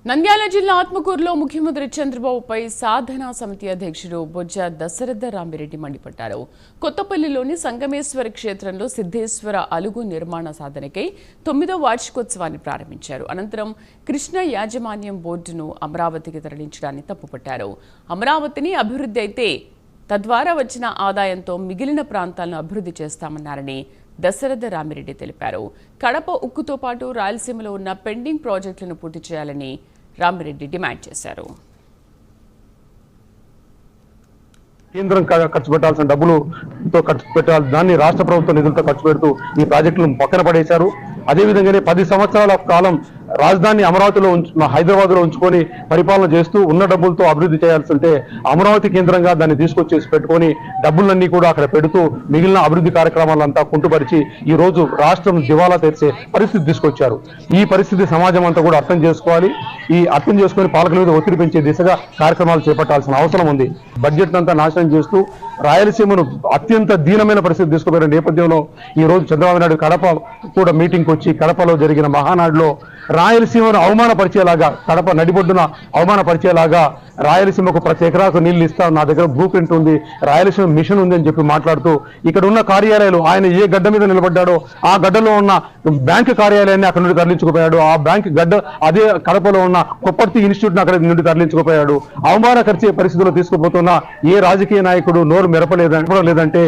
నంద్యాల జిల్లా ఆత్మకూరులో ముఖ్యమంత్రి చంద్రబాబుపై సాధనా సమితి అధ్యక్షుడు బొజ్జ దశరథ రామిరెడ్డి మండిపడ్డారు. కొత్తపల్లిలోని సంగమేశ్వర క్షేత్రంలో సిద్ధేశ్వర అలుగు నిర్మాణ సాధనకై 9వ వార్షికోత్సవాన్ని ప్రారంభించారు. అనంతరం కృష్ణ యాజమాన్యం బోర్డును అమరావతికి తరలించడాన్ని తప్పుపట్టారు. అమరావతిని అభివృద్ధి అయితే తద్వారా వచ్చిన ఆదాయంతో మిగిలిన ప్రాంతాలను అభివృద్ధి చేస్తామన్నారని దశరథ రామిరెడ్డి తెలిపారు. కడప ఉక్కుతో పాటు రాయలసీమలో ఉన్న పెండింగ్ ప్రాజెక్టులను పూర్తి చేయాలని రామిరెడ్డి డిమాండ్ చేశారు. కేంద్రం ఖర్చు పెట్టాల్సిన డబ్బులతో ఖర్చు పెట్టాలి, దాన్ని రాష్ట్ర ప్రభుత్వ నిధులతో ఖర్చు పెడుతూ ఈ ప్రాజెక్టులను పక్కన పడేశారు. అదేవిధంగానే 10 సంవత్సరాల కాలం రాజధాని అమరావతిలో హైదరాబాద్లో ఉంచుకొని పరిపాలన చేస్తూ ఉన్న డబ్బులతో అభివృద్ధి చేయాల్సి ఉంటే అమరావతి కేంద్రంగా దాన్ని తీసుకొచ్చేసి పెట్టుకొని డబ్బులన్నీ కూడా అక్కడ పెడుతూ మిగిలిన అభివృద్ధి కార్యక్రమాలంతా కుంటుపరిచి ఈ రోజు రాష్ట్రం దివాలా తెరిచే పరిస్థితి తీసుకొచ్చారు. ఈ పరిస్థితి సమాజం అంతా కూడా అర్థం చేసుకోవాలి. ఈ అర్థం చేసుకుని పాలకుల మీద ఒత్తిడి పెంచే దిశగా కార్యక్రమాలు చేపట్టాల్సిన అవసరం ఉంది. బడ్జెట్ అంతా నాశనం చేస్తూ రాయలసీమను అత్యంత దీనమైన పరిస్థితి తీసుకుపోయిన నేపథ్యంలో ఈ రోజు చంద్రబాబు నాయుడు కడప కూడా మీటింగ్కి వచ్చి కడపలో జరిగిన మహానాడులో రాయలసీమను అవమానపరిచేలాగా, కడప నడిబొడ్డున అవమానపరిచేలాగా రాయలసీమకు ప్రతి ఎకరాకు నీళ్లు ఇస్తాం, నా దగ్గర బ్లూ ప్రింట్ ఉంది, రాయలసీమ మిషన్ ఉంది అని చెప్పి మాట్లాడుతూ ఇక్కడ ఉన్న కార్యాలయాలు ఆయన ఏ గడ్డ మీద నిలబడ్డాడో ఆ గడ్డలో ఉన్న బ్యాంకు కార్యాలయాన్ని అక్కడ నుండి తరలించుకుపోయాడు. ఆ బ్యాంక్ గడ్డ అదే కడపలో ఉన్న కొప్పర్తి ఇన్స్టిట్యూట్ అక్కడ నుండి తరలించుకుపోయాడు. అవమానకరిచే పరిస్థితుల్లో తీసుకుపోతున్న ఏ రాజకీయ నాయకుడు నోరు మెరపలేదంటే